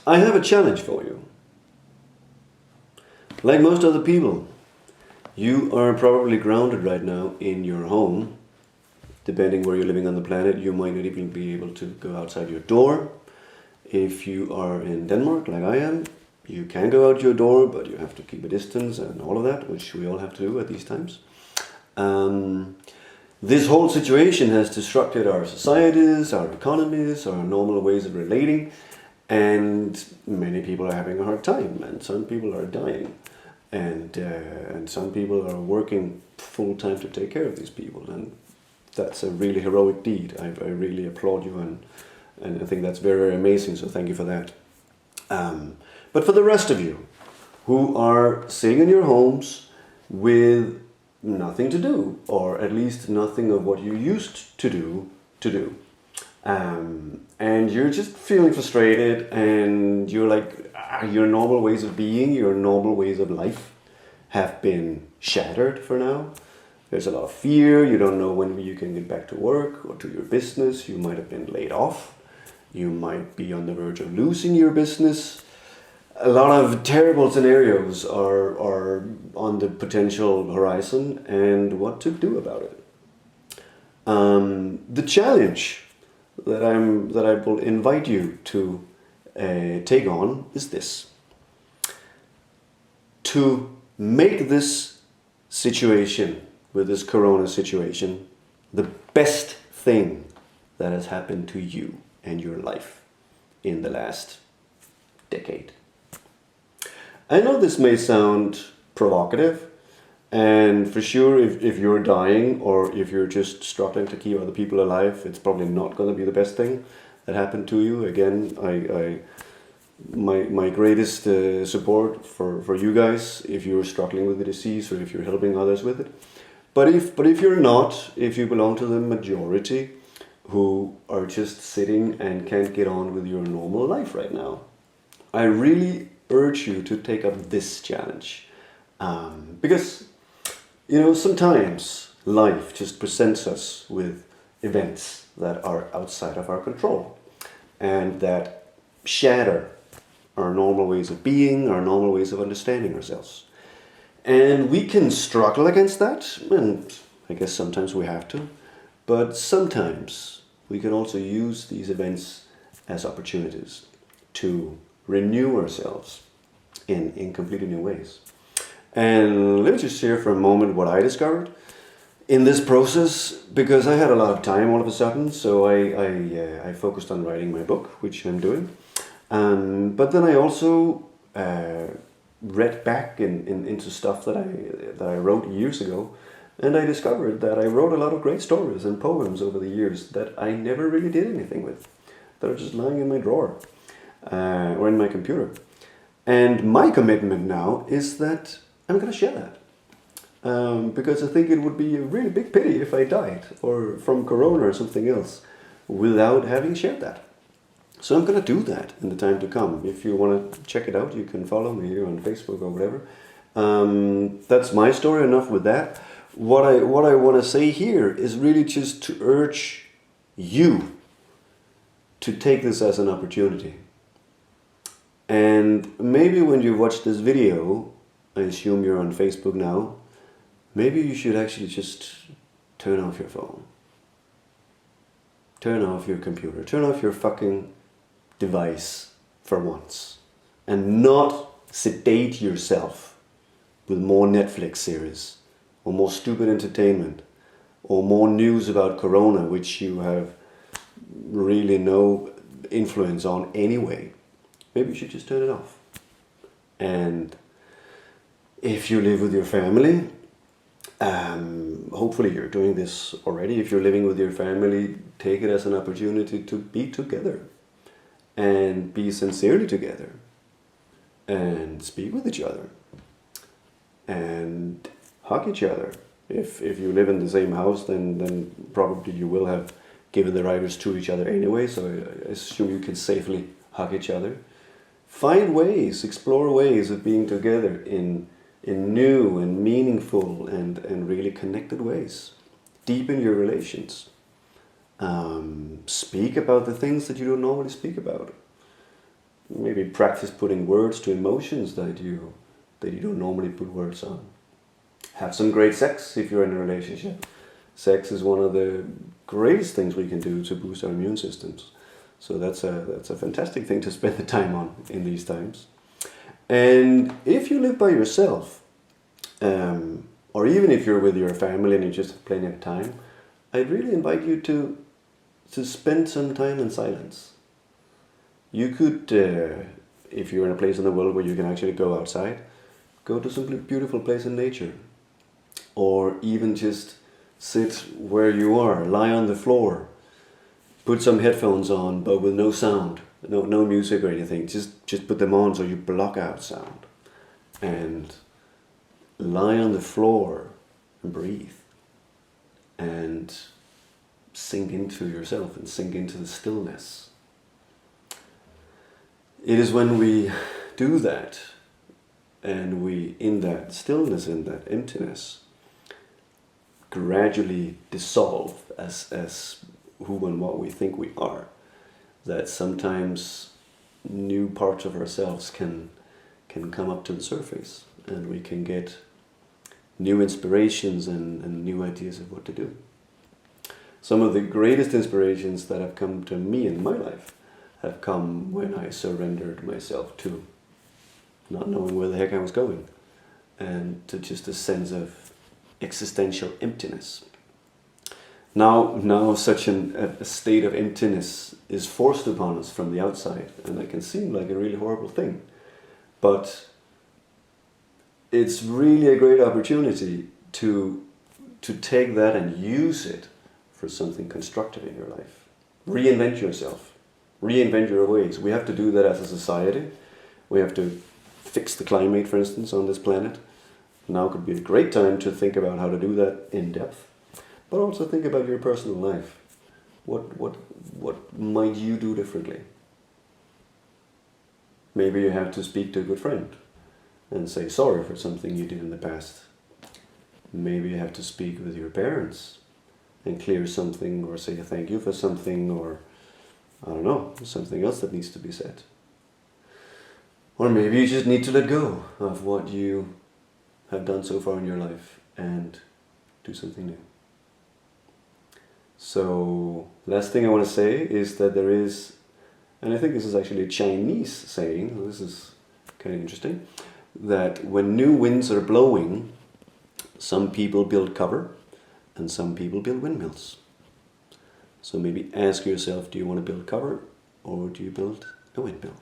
I have a challenge for you. Like most other people, you are probably grounded right now in your home. Depending where you're living on the planet, you might not even be able to go outside your door. If you are in Denmark, like I am, you can go out your door, but you have to keep a distance and all of that, which we all have to do at these times. This whole situation has disrupted our societies, our economies, our normal ways of relating, and many people are having a hard time, and some people are dying, and some people are working full time to take care of these people, and that's a really heroic deed. I really applaud you, and I think that's very, very amazing, so thank you for that. But for the rest of you who are sitting in your homes with nothing to do, or at least nothing of what you used to do, and you're just feeling frustrated, and you're like, your normal ways of being, your normal ways of life have been shattered for now. There's a lot of fear. You don't know when you can get back to work or to your business. You might have been laid off. You might be on the verge of losing your business. A lot of terrible scenarios are on the potential horizon, and what to do about it. The challenge that I will invite you to take on is this: to make this situation, with this corona situation, the best thing that has happened to you and your life in the last decade. I know this may sound provocative, and for sure if you're dying or if you're just struggling to keep other people alive, it's probably not going to be the best thing that happened to you. Again, my greatest support for you guys if you're struggling with the disease or if you're helping others with it. But if you're not, if you belong to the majority who are just sitting and can't get on with your normal life right now, I really urge you to take up this challenge. Because, sometimes life just presents us with events that are outside of our control and that shatter our normal ways of being, our normal ways of understanding ourselves. And we can struggle against that, and I guess sometimes we have to, but sometimes we can also use these events as opportunities to renew ourselves in completely new ways. And let me just share for a moment what I discovered in this process, because I had a lot of time all of a sudden, so I focused on writing my book, which I'm doing. But then I also read back into stuff that I wrote years ago, and I discovered that I wrote a lot of great stories and poems over the years that I never really did anything with, that are just lying in my drawer or in my computer. And my commitment now is that I'm going to share that, because I think it would be a really big pity if I died or from corona or something else without having shared that. So I'm going to do that in the time to come. If you want to check it out, you can follow me here on Facebook or whatever. That's my story, enough with that. What I want to say here is really just to urge you to take this as an opportunity. And maybe when you watch this video, I assume you're on Facebook now, maybe you should actually just turn off your phone. Turn off your computer. Turn off your fucking device for once, and not sedate yourself with more Netflix series or more stupid entertainment or more news about corona, which you have really no influence on anyway. Maybe you should just turn it off. And if you live with your family, hopefully you're doing this already. If you're living with your family, take it as an opportunity to be together and be sincerely together and speak with each other and hug each other. If you live in the same house, then probably you will have given the virus to each other anyway, so I assume you can safely hug each other. Find ways, explore ways of being together in new and meaningful and really connected ways. Deepen your relations. Speak about the things that you don't normally speak about. maybe practice putting words to emotions that you don't normally put words on. Have some great sex if you're in a relationship. Sex is one of the greatest things we can do to boost our immune systems. So that's a fantastic thing to spend the time on in these times. And if you live by yourself, or even if you're with your family and you just have plenty of time, I'd really invite you to spend some time in silence. You could, if you're in a place in the world where you can actually go outside, go to some beautiful place in nature. Or even just sit where you are, lie on the floor, put some headphones on but with no sound, no music or anything. Just put them on so you block out sound. And lie on the floor and breathe. And sink into yourself and sink into the stillness. It is when we do that, and we, in that stillness, in that emptiness, gradually dissolve as who and what we think we are, that sometimes new parts of ourselves can come up to the surface, and we can get new inspirations and new ideas of what to do. Some of the greatest inspirations that have come to me in my life have come when I surrendered myself to not knowing where the heck I was going, and to just a sense of existential emptiness. Now such a state of emptiness is forced upon us from the outside, and that can seem like a really horrible thing. But it's really a great opportunity to take that and use it for something constructive in your life. Reinvent yourself. Reinvent your ways. We have to do that as a society. We have to fix the climate, for instance, on this planet. Now could be a great time to think about how to do that in depth. But also think about your personal life. What might you do differently? Maybe you have to speak to a good friend and say sorry for something you did in the past. Maybe you have to speak with your parents and clear something, or say a thank you for something, or I don't know, something else that needs to be said. Or maybe you just need to let go of what you have done so far in your life and do something new. So, last thing I want to say is that there is, and I think this is actually a Chinese saying, this is kind of interesting, that when new winds are blowing, some people build cover and some people build windmills. So maybe ask yourself, do you want to build cover or do you build a windmill?